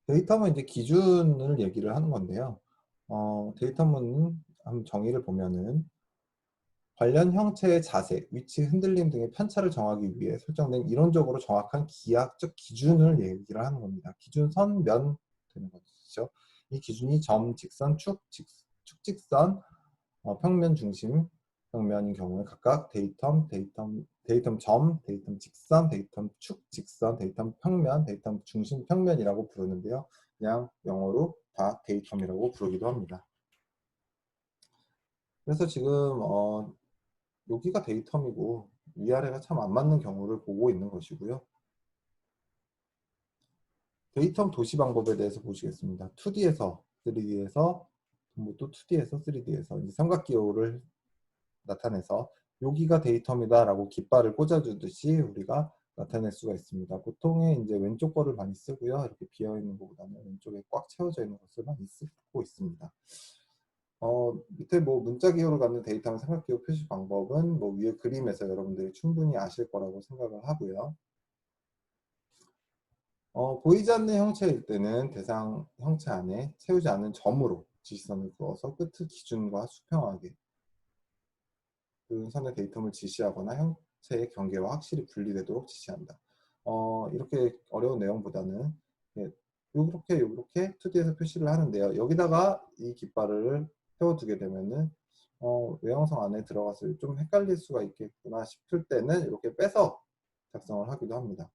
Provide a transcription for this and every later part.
데이텀은 이제 기준을 얘기를 하는 건데요. 데이텀은 한번 정의를 보면은 관련 형체의 자세, 위치, 흔들림 등의 편차를 정하기 위해 설정된 이론적으로 정확한 기하학적 기준을 얘기를 하는 겁니다. 기준선, 면 되는 거죠. 이 기준이 점, 직선, 축직선, 평면 중심 평면인 경우에 각각 데이텀 점, 데이텀 직선, 데이텀 축 직선, 데이텀 평면, 데이텀 중심 평면이라고 부르는데요. 그냥 영어로 다 데이텀이라고 부르기도 합니다. 그래서 지금 여기가 데이텀이고 위아래가 참 안 맞는 경우를 보고 있는 것이고요. 데이텀 도시 방법에 대해서 보시겠습니다. 2D에서 3D에서 또 2D에서 3D에서 이제 삼각기호를 나타내서 여기가 데이텀이다라고 깃발을 꽂아주듯이 우리가 나타낼 수가 있습니다. 보통의 이제 왼쪽 거를 많이 쓰고요. 이렇게 비어 있는 것보다는 왼쪽에 꽉 채워져 있는 것을 많이 쓰고 있습니다. 밑에 뭐 문자 기호를 갖는 데이터는 삼각기호 표시 방법은 뭐 위에 그림에서 여러분들이 충분히 아실 거라고 생각을 하고요. 보이지 않는 형체일 때는 대상 형체 안에 채우지 않은 점으로 지시선을 그어서 끝을 기준과 수평하게 그 선의 데이텀을 지시하거나 형체의 경계와 확실히 분리되도록 지시한다. 이렇게 어려운 내용보다는 이렇게 2D에서 표시를 하는데요. 여기다가 이 깃발을 세워두게 되면은 외형성 안에 들어가서 좀 헷갈릴 수가 있겠구나 싶을 때는 이렇게 빼서 작성을 하기도 합니다.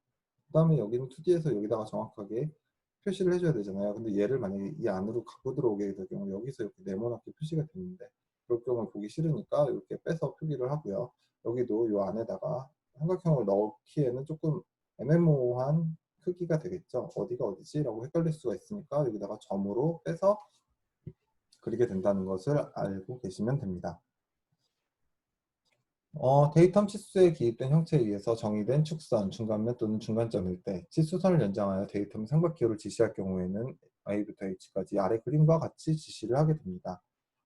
그 다음에 여기는 2D에서 여기다가 정확하게 표시를 해줘야 되잖아요. 근데 얘를 만약에 이 안으로 갖고 들어오게 될 경우 여기서 이렇게 네모나게 표시가 되는데 그럴 경우 보기 싫으니까 이렇게 빼서 표기를 하고요. 여기도 이 안에다가 삼각형을 넣기에는 조금 애매모호한 크기가 되겠죠. 어디가 어디지? 라고 헷갈릴 수가 있으니까 여기다가 점으로 빼서 그리게 된다는 것을 알고 계시면 됩니다. 데이텀 치수에 기입된 형체에 의해서 정의된 축선, 중간면 또는 중간점일 때 치수선을 연장하여 데이텀 삼각기호를 지시할 경우에는 A부터 H까지 아래 그림과 같이 지시를 하게 됩니다.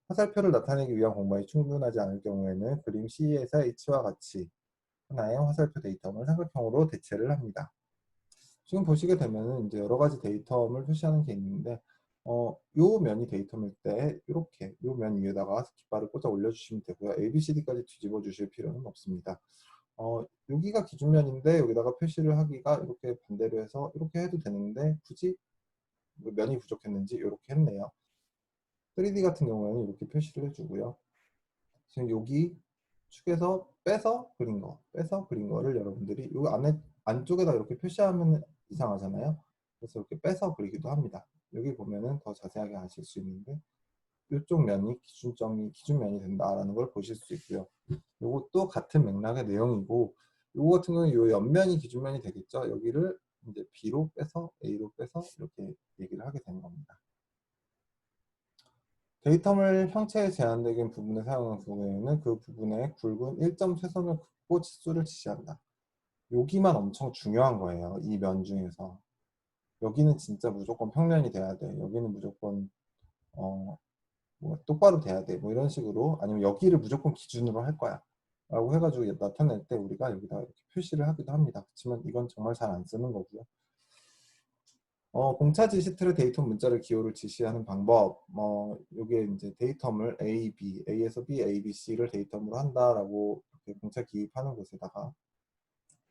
화살표를 나타내기 위한 공간이 충분하지 않을 경우에는 그림 C에서 H와 같이 하나의 화살표 데이텀을 삼각형으로 대체를 합니다. 지금 보시게 되면은 이제 여러 가지 데이텀을 표시하는 게 있는데, 요 면이 데이텀일 때 이렇게 요 면 위에다가 깃발을 꽂아 올려주시면 되고요. A, B, C, D까지 뒤집어 주실 필요는 없습니다. 여기가 기준면인데 여기다가 표시를 하기가 이렇게 반대로 해서 이렇게 해도 되는데 굳이 면이 부족했는지 이렇게 했네요. 3D 같은 경우에는 이렇게 표시를 해주고요. 지금 여기 축에서 빼서 그린 거를 여러분들이 이 안에 안쪽에다 이렇게 표시하면 이상하잖아요. 그래서 이렇게 빼서 그리기도 합니다. 여기 보면은 더 자세하게 아실 수 있는데 이쪽 면이 기준면이 된다라는 걸 보실 수 있고요. 이것도 같은 맥락의 내용이고 요거 같은 경우는 요 옆면이 기준면이 되겠죠. 여기를 이제 B로 빼서 A로 빼서 이렇게 얘기를 하게 되는 겁니다. 데이텀을 형체에 제한된 부분에 사용한 경우에는 그 부분에 굵은 1점 쇄선을 긋고 치수를 지시한다. 여기만 엄청 중요한 거예요. 이 면 중에서. 여기는 진짜 무조건 평면이 돼야 돼. 여기는 무조건 뭐 똑바로 돼야 돼. 뭐 이런 식으로 아니면 여기를 무조건 기준으로 할 거야. 라고 해가지고 나타낼 때 우리가 여기다 이렇게 표시를 하기도 합니다. 그렇지만 이건 정말 잘 안 쓰는 거고요. 공차 지시 틀의 데이텀 문자를 기호를 지시하는 방법, 요게 이제 데이텀을 A, B, A에서 B, A, B, C를 데이텀으로 한다라고 이렇게 공차 기입하는 곳에다가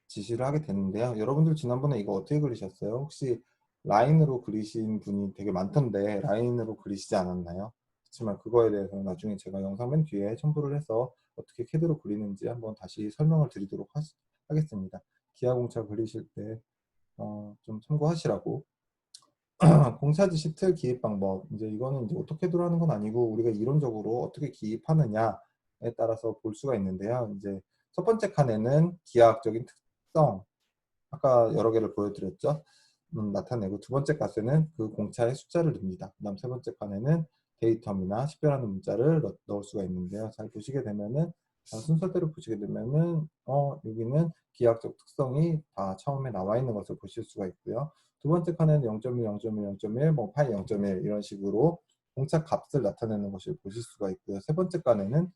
지시를 하게 되는데요. 여러분들 지난번에 이거 어떻게 그리셨어요? 혹시 라인으로 그리신 분이 되게 많던데 라인으로 그리시지 않았나요? 그렇지만 그거에 대해서는 나중에 제가 영상 맨 뒤에 첨부를 해서 어떻게 캐드로 그리는지 한번 다시 설명을 드리도록 하겠습니다. 기하공차 그리실 때 좀 참고하시라고. 공차 지시 틀 기입 방법. 이제 이거는 이제 어떻게 들어가는 건 아니고 우리가 이론적으로 어떻게 기입하느냐에 따라서 볼 수가 있는데요. 이제 첫 번째 칸에는 기하학적인 특성, 아까 여러 개를 보여드렸죠. 나타내고 두 번째 칸에는 그 공차의 숫자를 넣습니다. 그다음 세 번째 칸에는 데이텀이나 식별하는 문자를 넣을 수가 있는데요. 잘 보시게 되면은 순서대로 보시게 되면은 여기는 기하학적 특성이 다 처음에 나와 있는 것을 보실 수가 있고요. 두 번째 칸에는 0.1, 0.1, 0.1, 뭐 파이 0.1 이런 식으로 공차 값을 나타내는 것을 보실 수가 있고요. 세 번째 칸에는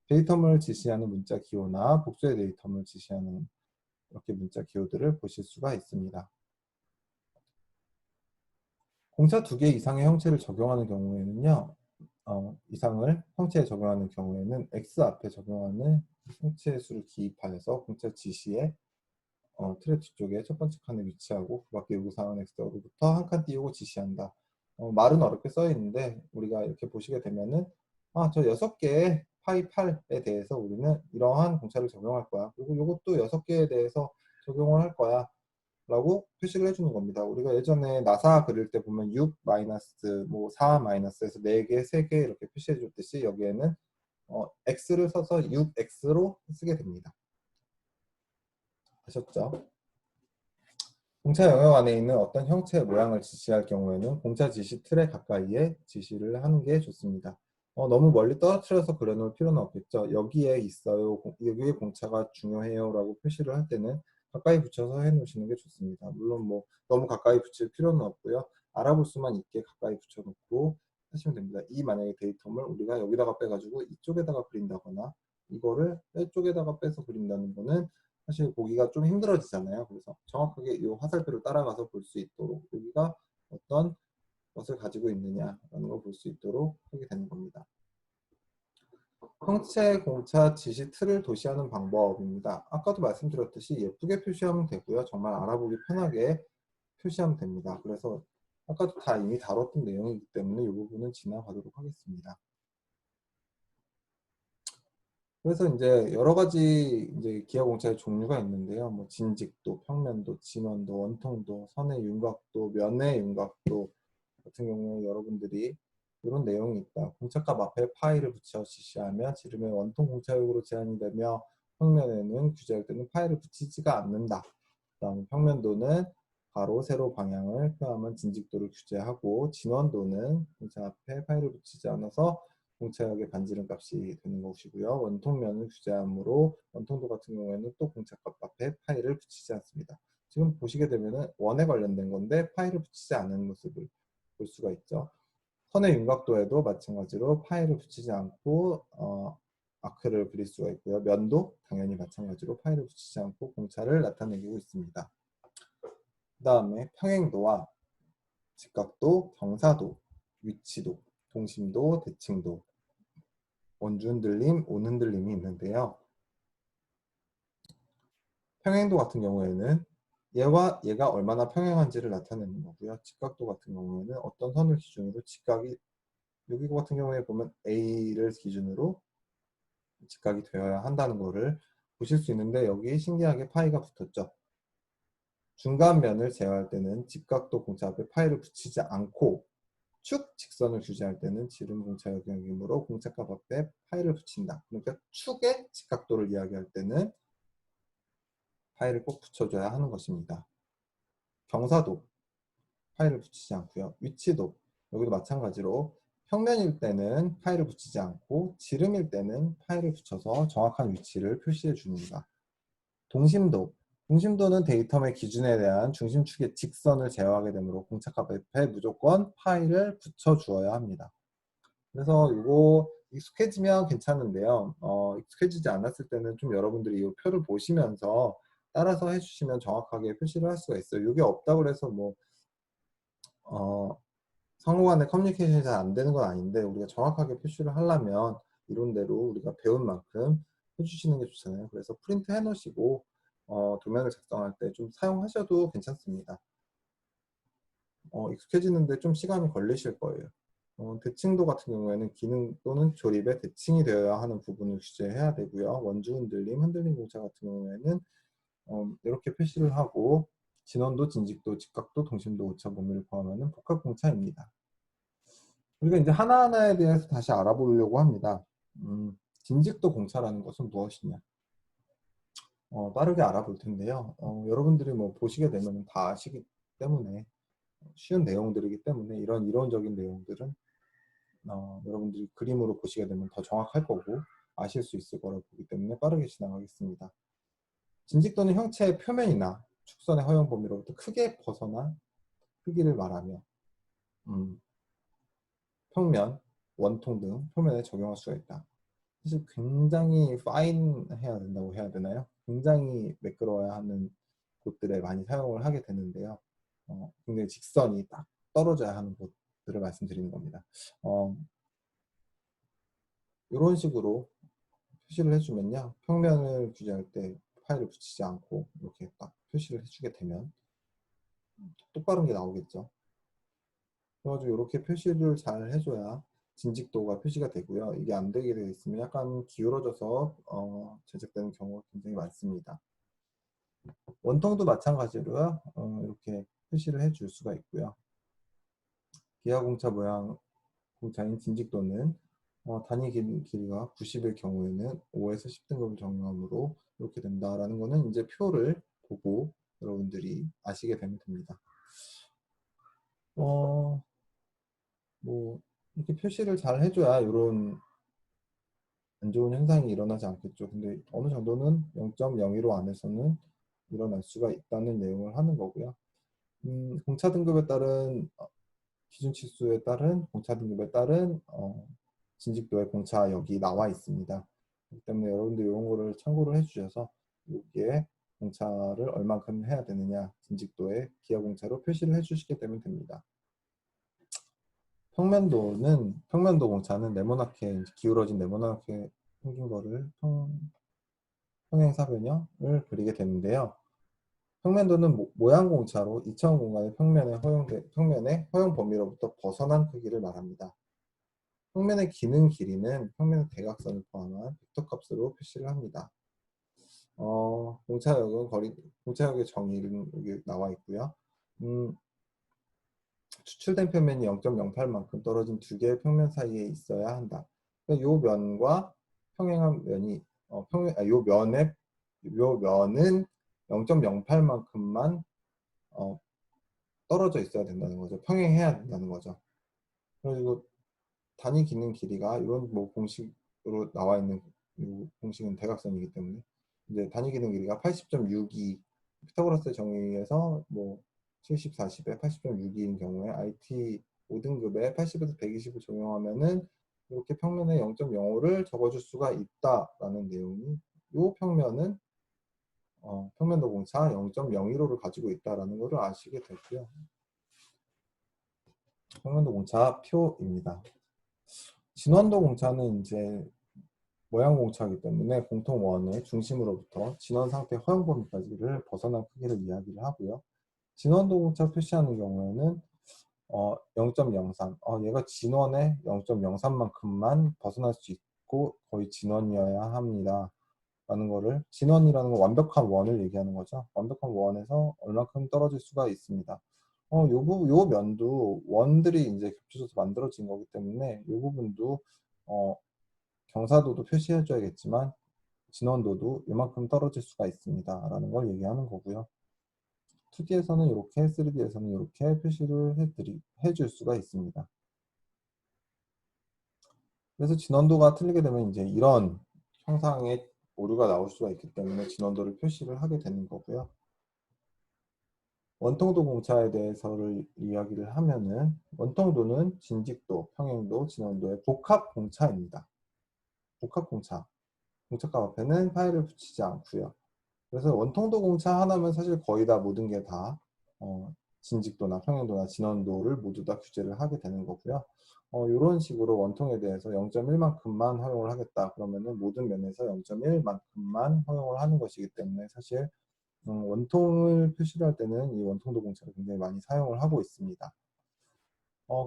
데이텀을 지시하는 문자 기호나 복수의 데이텀을 지시하는 이렇게 문자 기호들을 보실 수가 있습니다. 공차 2개 이상의 형체를 적용하는 경우에는요. 이상을 형체에 적용하는 경우에는 x 앞에 적용하는 형체 수를 기입하여서 공차 지시에 트랙 뒤쪽에 첫 번째 칸에 위치하고 그 밖에 요구사항은 x로부터 한 칸 띄우고 지시한다. 말은 어렵게 써 있는데 우리가 이렇게 보시게 되면은 저 6개의 파이 8에 대해서 우리는 이러한 공차를 적용할 거야. 그리고 이것도 6개에 대해서 적용을 할 거야. 라고 표시를 해주는 겁니다. 우리가 예전에 나사 그릴 때 보면 6 마이너스 뭐 4 마이너스에서 4개, 3개 이렇게 표시해 줬듯이 여기에는 x를 써서 6x로 쓰게 됩니다. 아셨죠? 공차 영역 안에 있는 어떤 형체의 모양을 지시할 경우에는 공차 지시 틀에 가까이에 지시를 하는 게 좋습니다. 너무 멀리 떨어뜨려서 그려놓을 필요는 없겠죠. 여기에 있어요. 여기에 공차가 중요해요. 라고 표시를 할 때는 가까이 붙여서 해놓으시는 게 좋습니다. 물론 뭐 너무 가까이 붙일 필요는 없고요. 알아볼 수만 있게 가까이 붙여놓고 하시면 됩니다. 이 만약에 데이터를 우리가 여기다가 빼가지고 이쪽에다가 그린다거나 이거를 이쪽에다가 빼서 그린다는 거는 사실 보기가 좀 힘들어지잖아요. 그래서 정확하게 이 화살표를 따라가서 볼 수 있도록 여기가 어떤 것을 가지고 있느냐라는 걸 볼 수 있도록 하게 되는 겁니다. 형체 공차 지시 틀을 도시하는 방법입니다. 아까도 말씀드렸듯이 예쁘게 표시하면 되고요. 정말 알아보기 편하게 표시하면 됩니다. 그래서 아까도 다 이미 다뤘던 내용이기 때문에 이 부분은 지나가도록 하겠습니다. 그래서 이제 여러 가지 이제 기하 공차의 종류가 있는데요. 뭐 진직도, 평면도, 진원도, 원통도, 선의 윤곽도, 면의 윤곽도 같은 경우에 여러분들이 이런 내용이 있다. 공차값 앞에 파이를 붙여 지시하며 지름의 원통 공차역으로 제한이 되며 평면에는 규제할 때는 파이를 붙이지가 않는다. 그다음 평면도는 가로, 세로 방향을 표하면 진직도를 규제하고 진원도는 공차 앞에 파이를 붙이지 않아서 공차역의 반지름 값이 되는 것이고요. 원통면을 규제하므로 원통도 같은 경우에는 또 공차값 앞에 파이를 붙이지 않습니다. 지금 보시게 되면은 원에 관련된 건데 파이를 붙이지 않는 모습을 볼 수가 있죠. 선의 윤곽도에도 마찬가지로 파이를 붙이지 않고 아크를 그릴 수가 있고요. 면도 당연히 마찬가지로 파이를 붙이지 않고 공차를 나타내고 있습니다. 그 다음에 평행도와 직각도, 경사도, 위치도, 동심도, 대칭도, 원주 흔들림, 온 흔들림이 있는데요. 평행도 같은 경우에는 얘와 얘가 얼마나 평행한지를 나타내는 거고요. 직각도 같은 경우에는 어떤 선을 기준으로 직각이 여기 같은 경우에 보면 A를 기준으로 직각이 되어야 한다는 것을 보실 수 있는데 여기 신기하게 파이가 붙었죠. 중간면을 제어할 때는 직각도 공차 앞에 파이를 붙이지 않고 축 직선을 규제할 때는 지름 공차 역역이므로 공차값 앞에 파이를 붙인다. 그러니까 축의 직각도를 이야기할 때는 파이를 꼭 붙여줘야 하는 것입니다. 경사도 파이를 붙이지 않고요. 위치도 여기도 마찬가지로 평면일 때는 파이를 붙이지 않고 지름일 때는 파이를 붙여서 정확한 위치를 표시해 줍니다. 동심도는 데이텀의 기준에 대한 중심축의 직선을 제어하게 되므로 공차값 앞에 무조건 파이를 붙여주어야 합니다. 그래서 이거 익숙해지면 괜찮은데요. 익숙해지지 않았을 때는 좀 여러분들이 이 표를 보시면서 따라서 해주시면 정확하게 표시를 할 수가 있어요. 이게 없다고 해서 뭐 상호 간의 커뮤니케이션이 잘 안 되는 건 아닌데 우리가 정확하게 표시를 하려면 이론대로 우리가 배운 만큼 해주시는 게 좋잖아요. 그래서 프린트 해놓으시고 도면을 작성할 때 좀 사용하셔도 괜찮습니다. 익숙해지는데 좀 시간이 걸리실 거예요. 대칭도 같은 경우에는 기능 또는 조립에 대칭이 되어야 하는 부분을 규제해야 되고요. 원주 흔들림, 흔들림 공차 같은 경우에는 이렇게 표시를 하고 진원도, 진직도, 직각도, 동심도, 오차 범위를 포함하는 복합 공차입니다. 우리가 이제 하나하나에 대해서 다시 알아보려고 합니다. 진직도 공차라는 것은 무엇이냐? 빠르게 알아볼 텐데요. 여러분들이 뭐 보시게 되면 다 아시기 때문에 쉬운 내용들이기 때문에 이런 이론적인 내용들은 여러분들이 그림으로 보시게 되면 더 정확할 거고 아실 수 있을 거라고 보기 때문에 빠르게 지나가겠습니다. 진직도는 형체의 표면이나 축선의 허용 범위로부터 크게 벗어나 크기를 말하며 평면, 원통 등 표면에 적용할 수가 있다. 사실 굉장히 파인해야 된다고 해야 되나요? 굉장히 매끄러워야 하는 곳들에 많이 사용을 하게 되는데요. 굉장히 직선이 딱 떨어져야 하는 것들을 말씀드리는 겁니다. 이런 식으로 표시를 해주면요, 평면을 규제할 때 파일을 붙이지 않고 이렇게 딱 표시를 해주게 되면 똑바른 게 나오겠죠. 그래가지고 이렇게 표시를 잘 해줘야 진직도가 표시가 되고요. 이게 안 되게 되어 있으면 약간 기울어져서 제작되는 경우가 굉장히 많습니다. 원통도 마찬가지로 이렇게 표시를 해줄 수가 있고요. 기하공차 모양 공차인 진직도는 단위 길이가 90일 경우에는 5에서 10등급을 적용함으로 이렇게 된다라는 거는 이제 표를 보고 여러분들이 아시게 되면 됩니다. 뭐 이렇게 표시를 잘 해줘야 이런 안 좋은 현상이 일어나지 않겠죠. 근데 어느 정도는 0.015 안에서는 일어날 수가 있다는 내용을 하는 거고요. 공차 등급에 따른 기준 치수에 따른 공차 등급에 따른 진직도의 공차 여기 나와 있습니다. 그렇기 때문에 여러분들 이런 거를 참고를 해주셔서 여기에 공차를 얼만큼 해야 되느냐 진직도에 기하 공차로 표시를 해주시게 되면 됩니다. 평면도 공차는 네모나게 기울어진 네모나게 생긴 거를 평행사변형을 그리게 되는데요. 평면도는 모양 공차로 2차원 공간의 평면의 허용 범위로부터 벗어난 크기를 말합니다. 평면의 기능 길이는 평면의 대각선을 포함한 벡터 값으로 표시를 합니다. 공차역의 정의는 여기 나와 있고요. 추출된 평면이 0.08만큼 떨어진 두 개의 평면 사이에 있어야 한다. 그러니까 요 면과 평행한 면이 요 면은 0.08만큼만 떨어져 있어야 된다는 거죠. 평행해야 된다는 거죠. 그리고 단위 기능 길이가 이런 뭐 공식으로 나와 있는 이 공식은 대각선이기 때문에 이제 단위 기능 길이가 80.62 피타고라스의 정의에서 뭐 70, 40에 80.62인 경우에 IT 5등급에 80에서 120을 적용하면은 이렇게 평면에 0.05를 적어줄 수가 있다라는 내용이 이 평면은 평면도 공차 0.015를 가지고 있다라는 것을 아시게 되고요. 평면도 공차 표입니다. 진원도 공차는 이제 모양 공차이기 때문에 공통 원의 중심으로부터 진원 상태 허용 범위까지를 벗어난 크기를 이야기를 하고요. 진원도 공차 표시하는 경우에는 0.03, 얘가 진원의 0.03만큼만 벗어날 수 있고 거의 진원이어야 합니다. 라는 거를, 진원이라는 건 완벽한 원을 얘기하는 거죠. 완벽한 원에서 얼만큼 떨어질 수가 있습니다. 요 면도 원들이 이제 겹쳐져서 만들어진 거기 때문에 이 부분도 경사도도 표시해 줘야겠지만 진원도도 이만큼 떨어질 수가 있습니다 라는 걸 얘기하는 거고요. 2D에서는 이렇게, 3D에서는 이렇게 표시를 해줄 수가 있습니다. 그래서 진원도가 틀리게 되면 이제 이런 형상의 오류가 나올 수가 있기 때문에 진원도를 표시를 하게 되는 거고요. 원통도 공차에 대해서를 이야기를 하면은 원통도는 진직도, 평행도, 진원도의 복합 공차입니다. 복합 공차. 공차값 앞에는 파일을 붙이지 않고요. 그래서 원통도 공차 하나면 사실 거의 다 모든 게 다 진직도나 평행도나 진원도를 모두 다 규제를 하게 되는 거고요. 이런 식으로 원통에 대해서 0.1만큼만 허용을 하겠다. 그러면은 모든 면에서 0.1만큼만 허용을 하는 것이기 때문에 사실 원통을 표시를 할 때는 이 원통도 공차를 굉장히 많이 사용을 하고 있습니다.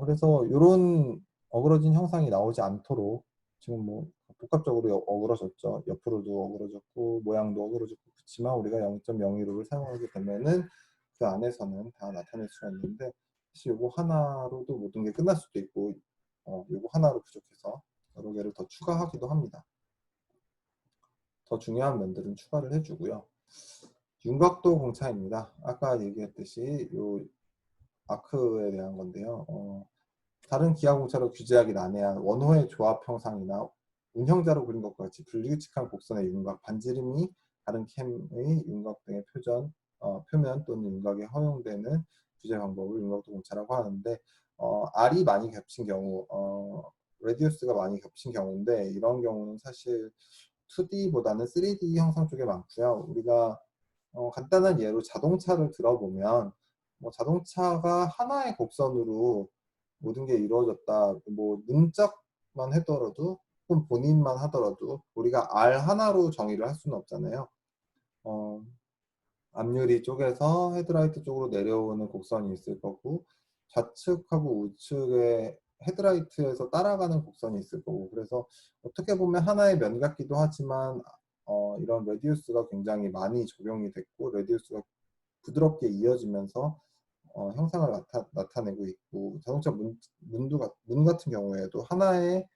그래서 이런 어그러진 형상이 나오지 않도록 지금 뭐 복합적으로 어그러졌죠. 옆으로도 어그러졌고 모양도 어그러졌고 그렇지만 우리가 0.015를 사용하게 되면은 그 안에서는 다 나타낼 수가 있는데 사실 이거 하나로도 모든 게 끝날 수도 있고 이거 하나로 부족해서 여러 개를 더 추가하기도 합니다. 더 중요한 면들은 추가를 해주고요. 윤곽도 공차입니다. 아까 얘기했듯이 요 아크에 대한 건데요. 다른 기하공차로 규제하기 난해한 원호의 조합 형상이나 운형자로 그린 것과 같이 불규칙한 곡선의 윤곽, 반지름이 다른 캠의 윤곽 등의 표면 또는 윤곽에 허용되는 규제 방법을 윤곽도 공차라고 하는데 R이 많이 겹친 경우, 레디우스가 많이 겹친 경우인데 이런 경우는 사실 2D보다는 3D 형상 쪽에 많고요. 우리가 간단한 예로 자동차를 들어보면 뭐 자동차가 하나의 곡선으로 모든 게 이루어졌다. 뭐 문짝만 하더라도 혹은 본인만 하더라도 우리가 R 하나로 정의를 할 수는 없잖아요. 어, 앞유리 쪽에서 헤드라이트 쪽으로 내려오는 곡선이 있을 거고 좌측하고 우측에 헤드라이트에서 따라가는 곡선이 있을 거고 그래서 어떻게 보면 하나의 면 같기도 하지만 이런 레디우스가 굉장히 많이 적용이 됐고 레디우스가 부드럽게 이어지면서 형상을 나타내고 있고 자동차 문 같은 경우에도 하나의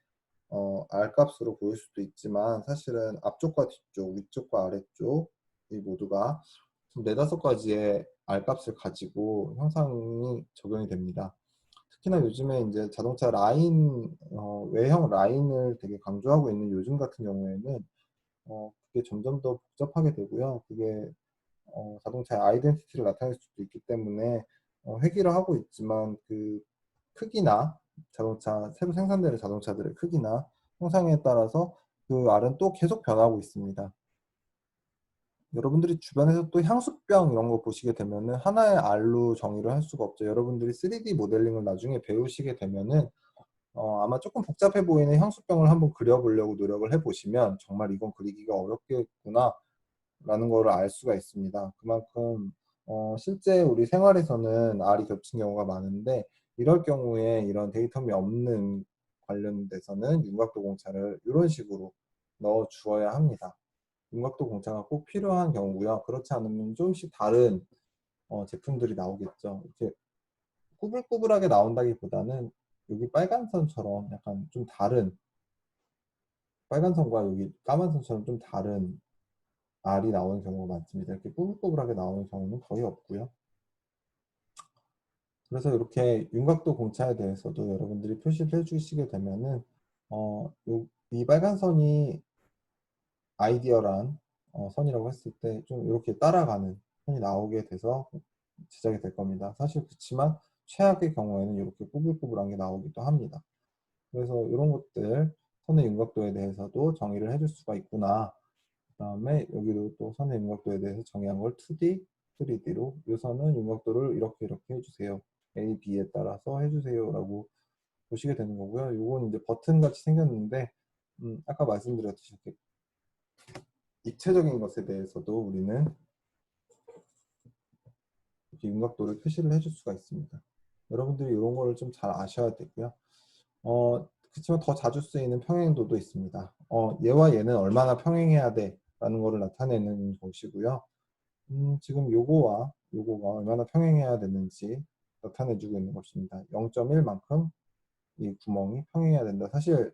R 값으로 보일 수도 있지만 사실은 앞쪽과 뒤쪽, 위쪽과 아래쪽 이 모두가 네다섯 가지의 R 값을 가지고 형상이 적용이 됩니다. 특히나 요즘에 이제 자동차 라인, 외형 라인을 되게 강조하고 있는 요즘 같은 경우에는 그게 점점 더 복잡하게 되고요. 그게 자동차의 아이덴티티를 나타낼 수도 있기 때문에 회귀를 하고 있지만 그 크기나 자동차 새로 생산되는 자동차들의 크기나 형상에 따라서 그 R은 또 계속 변하고 있습니다. 여러분들이 주변에서 또 향수병 이런 거 보시게 되면은 하나의 R로 정의를 할 수가 없죠. 여러분들이 3D 모델링을 나중에 배우시게 되면은 아마 조금 복잡해 보이는 향수병을 한번 그려보려고 노력을 해보시면 정말 이건 그리기가 어렵겠구나 라는 거를 알 수가 있습니다. 그만큼 실제 우리 생활에서는 R이 겹친 경우가 많은데 이럴 경우에 이런 데이텀이 없는 관련돼서는 윤곽도 공차를 이런 식으로 넣어 주어야 합니다. 윤곽도 공차가 꼭 필요한 경우고요. 그렇지 않으면 조금씩 다른 제품들이 나오겠죠. 이렇게 꾸불꾸불하게 나온다기보다는 여기 빨간 선처럼 약간 좀 다른 빨간 선과 여기 까만 선처럼 좀 다른 R이 나오는 경우가 많습니다. 이렇게 꾸불꾸불하게 나오는 경우는 거의 없고요. 그래서 이렇게 윤곽도 공차에 대해서도 여러분들이 표시를 해주시게 되면은 이 빨간 선이 아이디어란 선이라고 했을 때 좀 이렇게 따라가는 선이 나오게 돼서 제작이 될 겁니다. 사실 그렇지만 최악의 경우에는 이렇게 꾸불꾸불한 게 나오기도 합니다. 그래서 이런 것들 선의 윤곽도에 대해서도 정의를 해줄 수가 있구나. 그 다음에 여기도 또 선의 윤곽도에 대해서 정의한 걸 2D, 3D로 이 선은 윤곽도를 이렇게 해주세요. A, B에 따라서 해주세요 라고 보시게 되는 거고요. 요건 이제 버튼 같이 생겼는데 아까 말씀드렸듯이 이렇게 입체적인 것에 대해서도 우리는 이렇게 윤곽도를 표시를 해줄 수가 있습니다. 여러분들이 이런 거를 좀 잘 아셔야 되고요. 그렇지만 더 자주 쓰이는 평행도도 있습니다. 얘와 얘는 얼마나 평행해야 돼 라는 거를 나타내는 것이고요. 지금 요거와 요거가 얼마나 평행해야 되는지 나타내주고 있는 것입니다. 0.1만큼 이 구멍이 평행해야 된다. 사실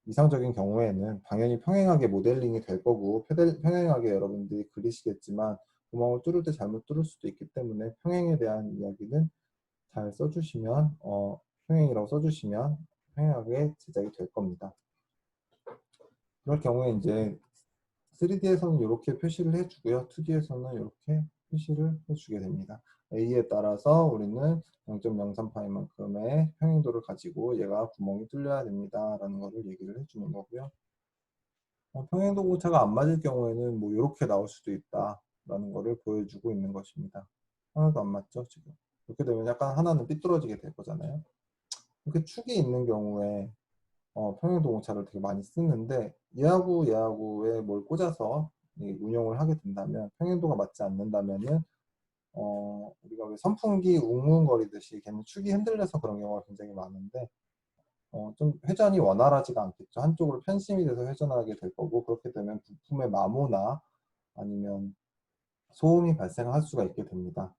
이상적인 경우에는 당연히 평행하게 모델링이 될 거고 평행하게 여러분들이 그리시겠지만 구멍을 뚫을 때 잘못 뚫을 수도 있기 때문에 평행에 대한 이야기는 잘 써주시면 평행이라고 써주시면 평행하게 제작이 될 겁니다. 그럴 경우에 이제 3D에서는 이렇게 표시를 해주고요. 2D에서는 이렇게 표시를 해주게 됩니다. A에 따라서 우리는 0.03파이만큼의 평행도를 가지고 얘가 구멍이 뚫려야 됩니다. 라는 것을 얘기를 해주는 거고요. 평행도 공차가 안 맞을 경우에는 뭐 이렇게 나올 수도 있다. 라는 것을 보여주고 있는 것입니다. 하나도 안 맞죠, 지금. 이렇게 되면 약간 하나는 삐뚤어지게 될 거잖아요. 이렇게 축이 있는 경우에 평행도 공차를 되게 많이 쓰는데 얘하고에 뭘 꽂아서 운영을 하게 된다면 평행도가 맞지 않는다면은 우리가 왜 선풍기 웅웅거리듯이 걔는 축이 흔들려서 그런 경우가 굉장히 많은데 좀 회전이 원활하지가 않겠죠. 한쪽으로 편심이 돼서 회전하게 될 거고 그렇게 되면 부품의 마모나 아니면 소음이 발생할 수가 있게 됩니다.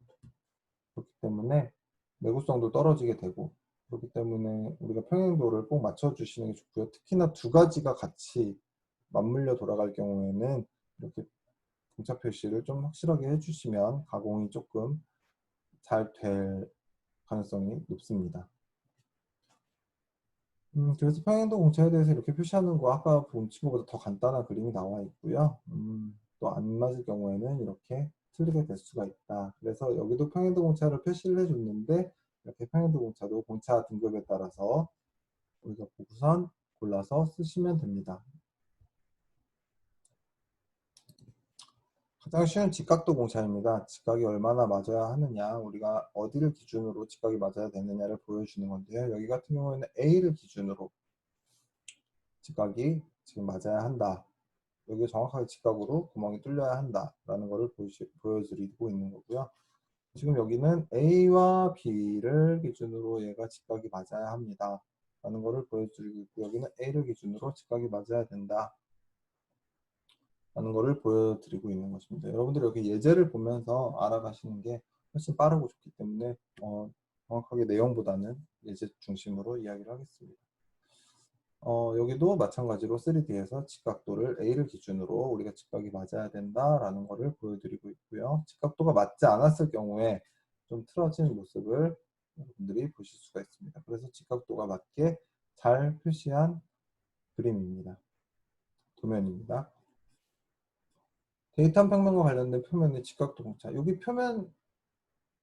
그렇기 때문에 내구성도 떨어지게 되고 그렇기 때문에 우리가 평행도를 꼭 맞춰주시는 게 좋고요. 특히나 두 가지가 같이 맞물려 돌아갈 경우에는 이렇게 공차 표시를 좀 확실하게 해주시면 가공이 조금 잘 될 가능성이 높습니다. 그래서 평행도 공차에 대해서 이렇게 표시하는 거 아까 본 친구보다 더 간단한 그림이 나와 있고요. 또 안 맞을 경우에는 이렇게 틀리게 될 수가 있다. 그래서 여기도 평행도 공차를 표시를 해줬는데 이렇게 평행도 공차도 공차 등급에 따라서 우리가 보고선 골라서 쓰시면 됩니다. 가장 쉬운 직각도 공차입니다. 직각이 얼마나 맞아야 하느냐, 우리가 어디를 기준으로 직각이 맞아야 되느냐를 보여주는 건데요. 여기 같은 경우에는 A를 기준으로 직각이 지금 맞아야 한다. 여기 정확하게 직각으로 구멍이 뚫려야 한다라는 것을 보여드리고 있는 거고요. 지금 여기는 A와 B를 기준으로 얘가 직각이 맞아야 합니다. 라는 것을 보여드리고 있고, 여기는 A를 기준으로 직각이 맞아야 된다. 라는 것을 보여드리고 있는 것입니다. 여러분들이 여기 예제를 보면서 알아가시는 게 훨씬 빠르고 좋기 때문에 정확하게 내용보다는 예제 중심으로 이야기를 하겠습니다. 여기도 마찬가지로 3D에서 직각도를 A를 기준으로 우리가 직각이 맞아야 된다라는 것을 보여드리고 있고요. 직각도가 맞지 않았을 경우에 좀 틀어진 모습을 여러분들이 보실 수가 있습니다. 그래서 직각도가 맞게 잘 표시한 그림입니다. 도면입니다. 데이터 평면과 관련된 표면의 직각도 공차. 여기 표면,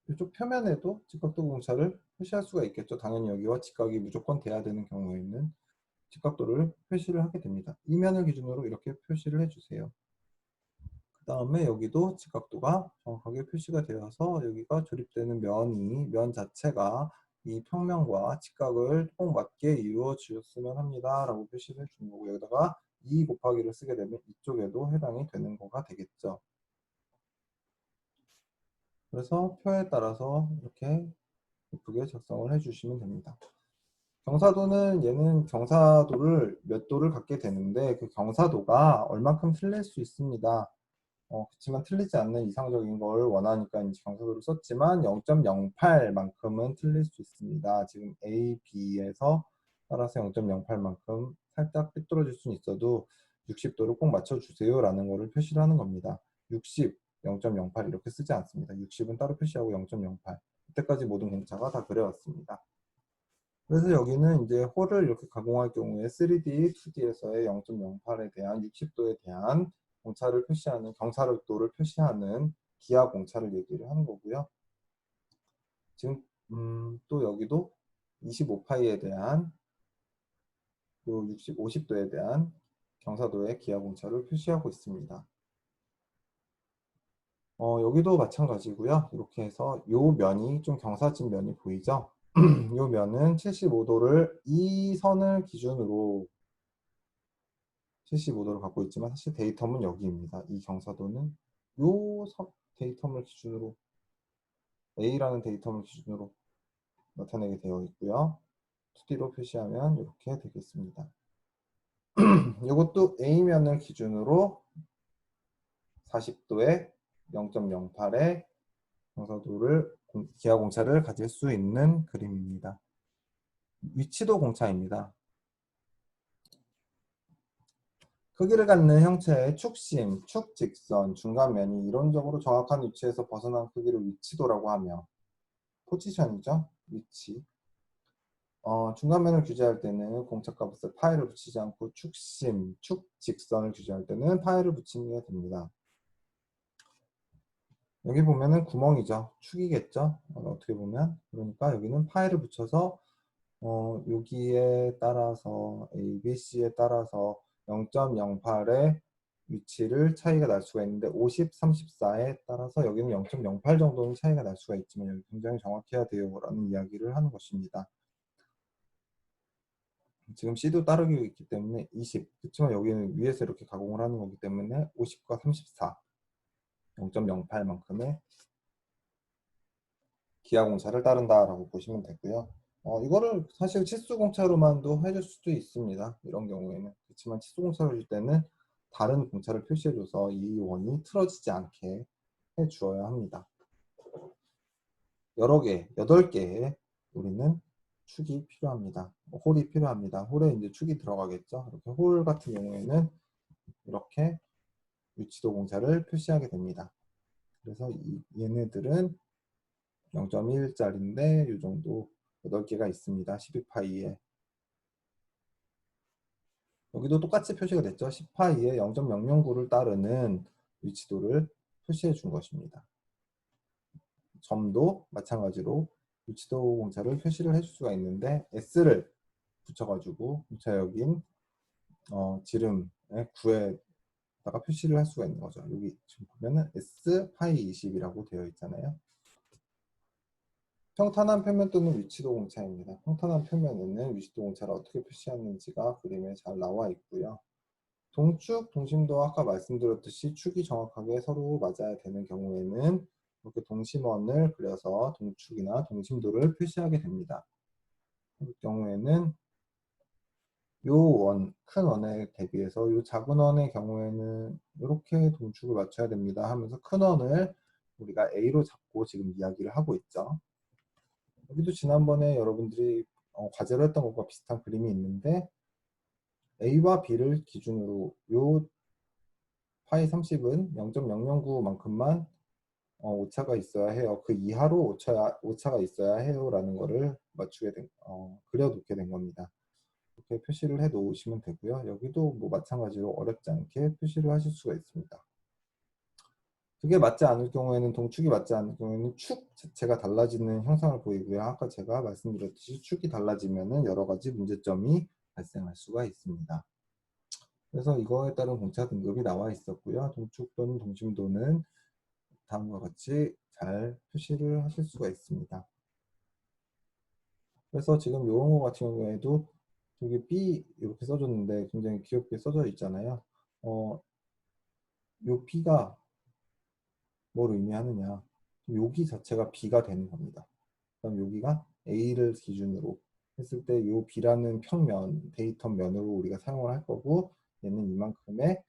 이쪽 표면에도 직각도 공차를 표시할 수가 있겠죠. 당연히 여기와 직각이 무조건 돼야 되는 경우에는 직각도를 표시를 하게 됩니다. 이 면을 기준으로 이렇게 표시를 해주세요. 그 다음에 여기도 직각도가 정확하게 표시가 되어서 여기가 조립되는 면 자체가 이 평면과 직각을 꼭 맞게 이루어 주셨으면 합니다 라고 표시를 해주는 거고, 여기다가 2 곱하기를 쓰게 되면 이쪽에도 해당이 되는 거가 되겠죠. 그래서 표에 따라서 이렇게 예쁘게 작성을 해주시면 됩니다. 경사도는 얘는 경사도를 몇 도를 갖게 되는데 그 경사도가 얼만큼 틀릴 수 있습니다. 그렇지만 틀리지 않는 이상적인 걸 원하니까 이제 경사도를 썼지만 0.08만큼은 틀릴 수 있습니다. 지금 A, B에서 따라서 0.08만큼 살짝 삐뚤어질 수는 있어도 60도를 꼭 맞춰주세요 라는 거를 표시를 하는 겁니다. 60, 0.08 이렇게 쓰지 않습니다. 60은 따로 표시하고 0.08 이때까지 모든 공차가 다 그려왔습니다. 그래서 여기는 이제 홀을 이렇게 가공할 경우에 3D, 2D에서의 0.08에 대한 60도에 대한 공차를 표시하는 경사도를 표시하는 기하 공차를 얘기를 하는 거고요. 지금 또 여기도 25파이에 대한 또 50도에 대한 경사도의 기하 공차를 표시하고 있습니다. 여기도 마찬가지고요. 이렇게 해서 요 면이 좀 경사진 면이 보이죠? 요 면은 75도를 이 선을 기준으로 75도를 갖고 있지만 사실 데이텀은 여기입니다. 이 경사도는 요 데이텀을 기준으로 A라는 데이텀을 기준으로 나타내게 되어 있고요. 2D로 표시하면 이렇게 되겠습니다. 이것도 A면을 기준으로 40도에 0.08의 경사도를 기하 공차를 가질 수 있는 그림입니다. 위치도 공차입니다. 크기를 갖는 형체의 축심, 축직선, 중간면이 이론적으로 정확한 위치에서 벗어난 크기를 위치도라고 하며, 포지션이죠. 위치. 중간면을 규제할 때는 공차값에 파이를 붙이지 않고 축심, 축직선을 규제할 때는 파이를 붙이게 됩니다. 여기 보면은 구멍이죠. 축이겠죠. 어떻게 보면. 그러니까 여기는 파이를 붙여서 여기에 따라서 A, B, C에 따라서 0.08의 위치를 차이가 날 수가 있는데 50, 34에 따라서 여기는 0.08 정도는 차이가 날 수가 있지만 여기 굉장히 정확해야 돼요 라는 이야기를 하는 것입니다. 지금 C도 따르기 있기 때문에 20, 그렇지만 여기는 위에서 이렇게 가공을 하는 거기 때문에 50과 34, 0.08만큼의 기하 공차를 따른다라고 보시면 되고요. 이거를 사실 치수 공차로만도 해줄 수도 있습니다. 이런 경우에는. 그렇지만 치수 공차를 줄 때는 다른 공차를 표시해줘서 이 원이 틀어지지 않게 해주어야 합니다. 여러 개, 8개의 우리는 축이 필요합니다. 홀이 필요합니다. 홀에 이제 축이 들어가겠죠. 이렇게 홀 같은 경우에는 이렇게 위치도 공차를 표시하게 됩니다. 그래서 얘네들은 0.1짜리인데 이 정도 8개가 있습니다. 12파이에. 여기도 똑같이 표시가 됐죠. 10파이에 0.009를 따르는 위치도를 표시해 준 것입니다. 점도 마찬가지로 위치도 공차를 표시를 해줄 수가 있는데 S를 붙여가지고 공차역인 지름의 9에 다가 표시를 할 수가 있는 거죠. 여기 지금 보면은 S 파이 20이라고 되어 있잖아요. 평탄한 표면 또는 위치도 공차입니다. 평탄한 표면에는 위치도 공차를 어떻게 표시하는지가 그림에 잘 나와 있고요. 동축, 동심도 아까 말씀드렸듯이 축이 정확하게 서로 맞아야 되는 경우에는 이렇게 동심원을 그려서 동축이나 동심도를 표시하게 됩니다. 그 경우에는 요 원, 큰 원에 대비해서 요 작은 원의 경우에는 이렇게 동축을 맞춰야 됩니다 하면서 큰 원을 우리가 A로 잡고 지금 이야기를 하고 있죠. 여기도 지난번에 여러분들이 과제로 했던 것과 비슷한 그림이 있는데 A와 B를 기준으로 요 파이 30은 0.009만큼만 오차가 있어야 해요. 그 이하로 오차가 있어야 해요 라는 거를 그려놓게 된 겁니다. 이렇게 표시를 해 놓으시면 되고요. 여기도 뭐 마찬가지로 어렵지 않게 표시를 하실 수가 있습니다. 그게 맞지 않을 경우에는 동축이 맞지 않을 경우에는 축 자체가 달라지는 형상을 보이고요. 아까 제가 말씀드렸듯이 축이 달라지면은 여러 가지 문제점이 발생할 수가 있습니다. 그래서 이거에 따른 공차 등급이 나와 있었고요. 동축 또는 동심도는 다음과 같이 잘 표시를 하실 수가 있습니다. 그래서 지금 이런 거 같은 경우에도 여기 B 이렇게 써줬는데 굉장히 귀엽게 써져 있잖아요. 요 B가 뭘 의미하느냐. 여기 자체가 B가 되는 겁니다. 그럼 여기가 A를 기준으로 했을 때 요 B라는 평면, 데이터 면으로 우리가 사용을 할 거고 얘는 이만큼의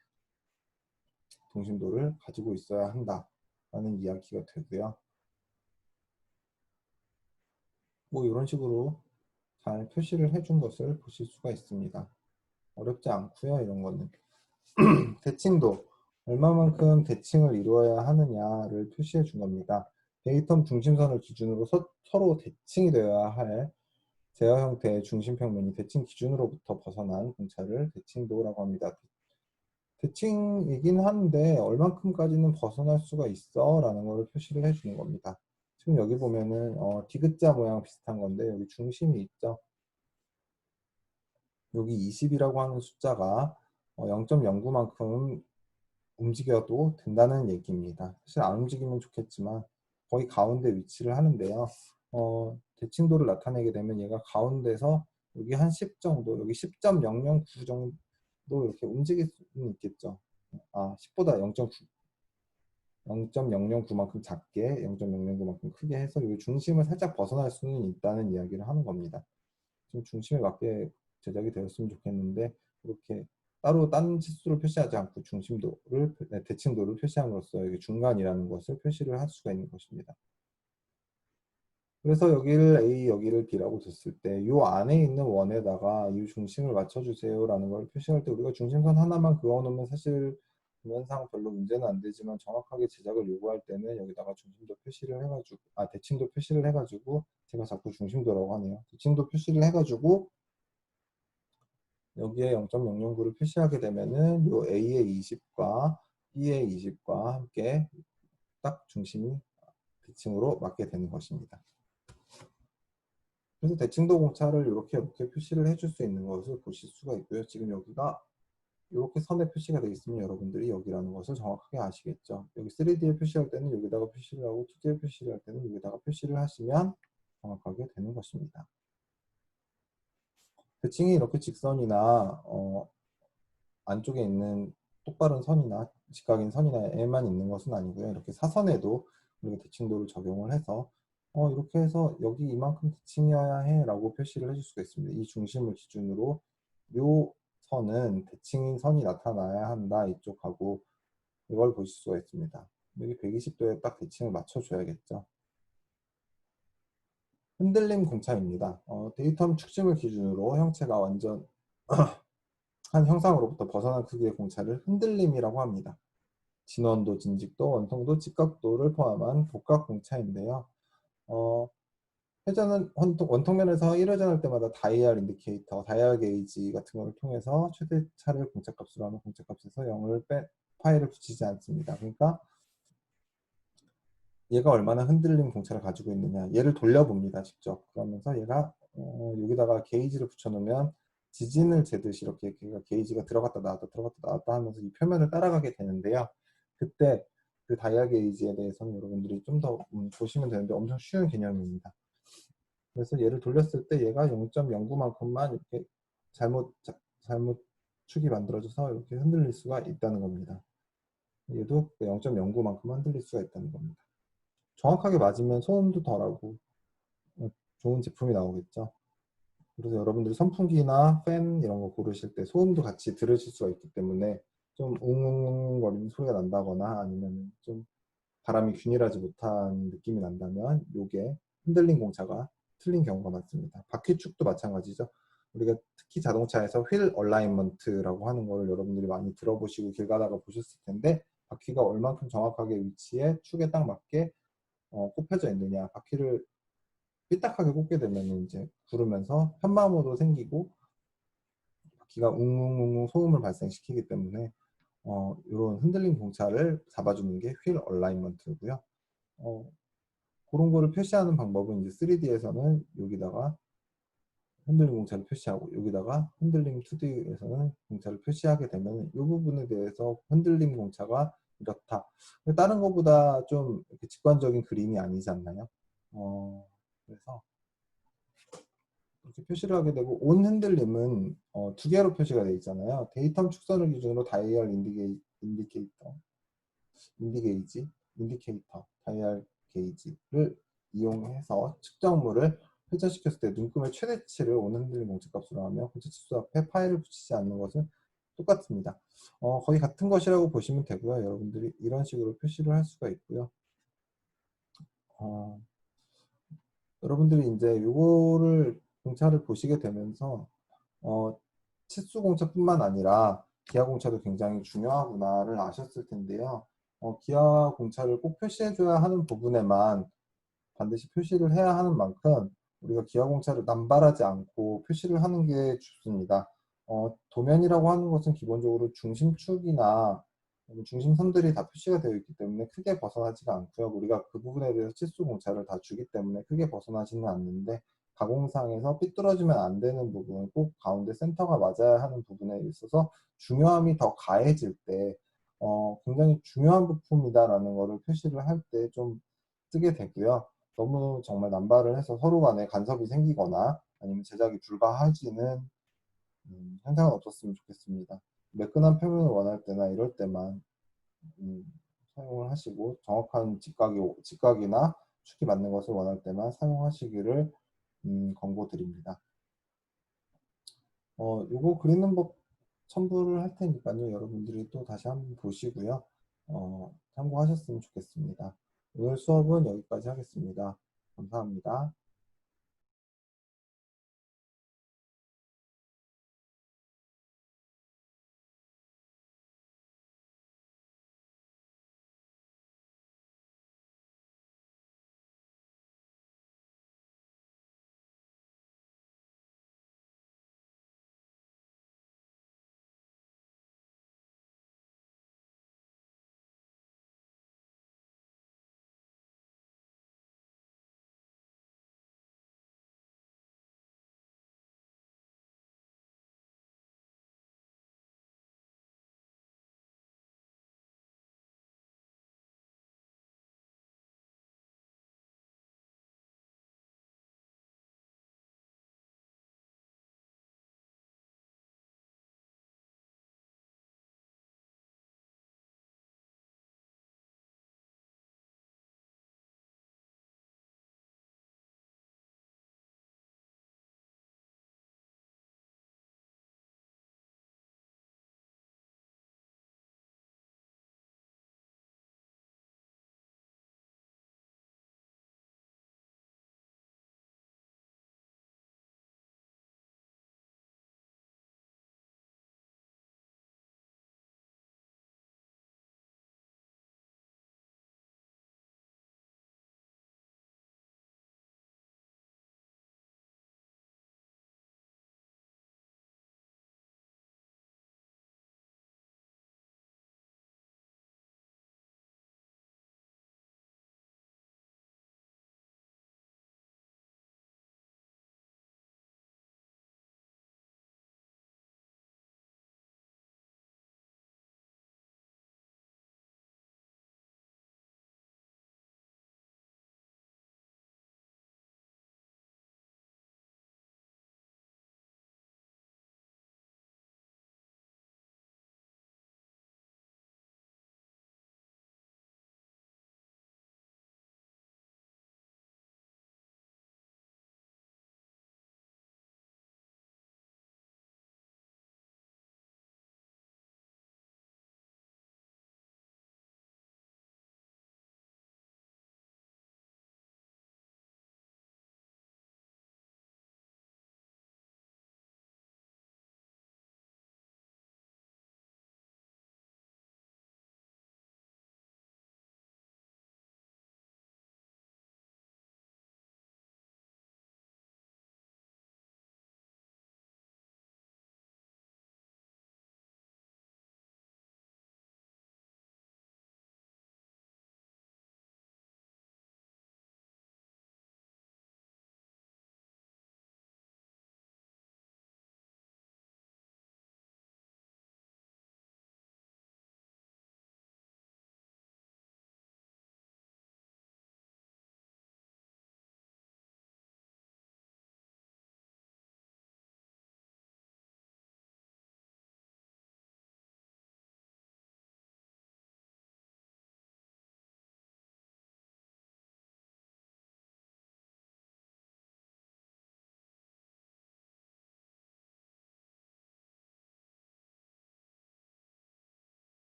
동심도를 가지고 있어야 한다라는 이야기가 되고요. 뭐 이런 식으로 잘 표시를 해준 것을 보실 수가 있습니다. 어렵지 않고요. 이런 거는. 대칭도 얼마만큼 대칭을 이루어야 하느냐를 표시해 준 겁니다. 데이터 중심선을 기준으로 서로 대칭이 되어야 할 제어 형태의 중심평면이 대칭 기준으로부터 벗어난 공차를 대칭도라고 합니다. 대칭이긴 한데 얼만큼까지는 벗어날 수가 있어 라는 걸 표시를 해주는 겁니다. 지금 여기 보면은 디귿자 모양 비슷한 건데 여기 중심이 있죠. 여기 20이라고 하는 숫자가 0.09만큼 움직여도 된다는 얘기입니다. 사실 안 움직이면 좋겠지만 거의 가운데 위치를 하는데요. 대칭도를 나타내게 되면 얘가 가운데서 여기 한 10 정도, 여기 10.009 정도 이렇게 움직일 수는 있겠죠. 10보다 0.009만큼 작게, 0.009만큼 크게 해서 이 중심을 살짝 벗어날 수는 있다는 이야기를 하는 겁니다. 좀 중심에 맞게 제작이 되었으면 좋겠는데 이렇게 따로 딴 치수를 표시하지 않고 대칭도를 표시함으로써 여기 중간이라는 것을 표시를 할 수가 있는 것입니다. 그래서 여기를 A, 여기를 B라고 뒀을 때 이 안에 있는 원에다가 이 중심을 맞춰주세요 라는 걸 표시할 때 우리가 중심선 하나만 그어놓으면 사실 도면상 별로 문제는 안 되지만 정확하게 제작을 요구할 때는 여기다가 중심도 표시를 해가지고 대칭도 표시를 해가지고 제가 자꾸 중심도라고 하네요. 대칭도 표시를 해가지고 여기에 0.009를 표시하게 되면은 요 A의 20과 B의 20과 함께 딱 중심이 대칭으로 맞게 되는 것입니다. 그래서 대칭도 공차를 이렇게 표시를 해줄 수 있는 것을 보실 수가 있고요. 지금 여기가 이렇게 선에 표시가 되어 있으면 여러분들이 여기라는 것을 정확하게 아시겠죠. 여기 3D에 표시할 때는 여기다가 표시를 하고 2D에 표시를 할 때는 여기다가 표시를 하시면 정확하게 되는 것입니다. 대칭이 이렇게 직선이나 안쪽에 있는 똑바른 선이나 직각인 선이나에만 있는 것은 아니고요. 이렇게 사선에도 우리가 대칭도를 적용을 해서 이렇게 해서 여기 이만큼 대칭이어야 해 라고 표시를 해줄 수가 있습니다. 이 중심을 기준으로 요 선은 대칭인 선이 나타나야 한다 이쪽하고 이걸 보실 수가 있습니다. 여기 120도에 딱 대칭을 맞춰줘야겠죠. 흔들림 공차입니다. 데이터 축심을 기준으로 형체가 완전 한 형상으로부터 벗어난 크기의 공차를 흔들림이라고 합니다. 진원도, 진직도, 원통도, 직각도를 포함한 복각 공차인데요. 원통면에서 1회전할 때마다 다이얼 인디케이터, 다이얼 게이지 같은 것을 통해서 최대차를 공차값으로 하면 공차값에서 0을 파이를 붙이지 않습니다. 그러니까 얘가 얼마나 흔들림 공차를 가지고 있느냐 얘를 돌려봅니다. 직접. 그러면서 얘가 여기다가 게이지를 붙여놓으면 지진을 재듯이 이렇게 걔가 게이지가 들어갔다 나왔다 들어갔다 나왔다 하면서 이 표면을 따라가게 되는데요. 그때 그 다이아 게이지에 대해서는 여러분들이 좀 더 보시면 되는데 엄청 쉬운 개념입니다. 그래서 얘를 돌렸을 때 얘가 0.09만큼만 이렇게 잘못 축이 만들어져서 이렇게 흔들릴 수가 있다는 겁니다. 얘도 0.09만큼 흔들릴 수가 있다는 겁니다. 정확하게 맞으면 소음도 덜하고 좋은 제품이 나오겠죠. 그래서 여러분들이 선풍기나 팬 이런 거 고르실 때 소음도 같이 들으실 수가 있기 때문에 좀 웅웅웅거리는 소리가 난다거나 아니면 좀 바람이 균일하지 못한 느낌이 난다면 요게 흔들림 공차가 틀린 경우가 많습니다. 바퀴축도 마찬가지죠. 우리가 특히 자동차에서 휠 얼라인먼트라고 하는 거를 여러분들이 많이 들어보시고 길 가다가 보셨을 텐데 바퀴가 얼만큼 정확하게 위치에 축에 딱 맞게 꼽혀져 있느냐. 바퀴를 삐딱하게 꽂게 되면 이제 구르면서 편마모도 생기고 바퀴가 웅웅웅웅 소음을 발생시키기 때문에 이런 흔들림 공차를 잡아주는 게 휠 얼라인먼트고요. 그런 거를 표시하는 방법은 이제 3D에서는 여기다가 흔들림 공차를 표시하고 여기다가 흔들림 2D에서는 공차를 표시하게 되면 이 부분에 대해서 흔들림 공차가 이렇다. 다른 것보다 좀 이렇게 직관적인 그림이 아니지 않나요? 그래서 이렇게 표시를 하게 되고 온 흔들림은 두 개로 표시가 되어 있잖아요. 데이텀 축선을 기준으로 다이얼 다이얼 게이지를 이용해서 측정물을 회전시켰을 때 눈금의 최대치를 온 흔들림 공차값으로 하며 공차치수 앞에 파일을 붙이지 않는 것은 똑같습니다. 거의 같은 것이라고 보시면 되고요. 여러분들이 이런 식으로 표시를 할 수가 있고요. 여러분들이 이제 요거를 공차를 보시게 되면서 치수 공차뿐만 아니라 기하 공차도 굉장히 중요하구나를 아셨을 텐데요. 기하 공차를 꼭 표시해줘야 하는 부분에만 반드시 표시를 해야 하는 만큼 우리가 기하 공차를 남발하지 않고 표시를 하는 게 좋습니다. 도면이라고 하는 것은 기본적으로 중심축이나 중심선들이 다 표시가 되어 있기 때문에 크게 벗어나지가 않고요. 우리가 그 부분에 대해서 치수 공차를 다 주기 때문에 크게 벗어나지는 않는데 가공상에서 삐뚤어지면 안 되는 부분, 꼭 가운데 센터가 맞아야 하는 부분에 있어서 중요함이 더 가해질 때 굉장히 중요한 부품이다라는 것을 표시를 할 때 좀 쓰게 되고요. 너무 정말 남발을 해서 서로 간에 간섭이 생기거나 아니면 제작이 불가하지는 현상은 없었으면 좋겠습니다. 매끈한 표면을 원할 때나 이럴 때만 사용을 하시고 정확한 직각이나 축이 맞는 것을 원할 때만 사용하시기를 권고드립니다. 요거 그리는 법 첨부를 할 테니까요. 여러분들이 또 다시 한번 보시고요. 참고하셨으면 좋겠습니다. 오늘 수업은 여기까지 하겠습니다. 감사합니다.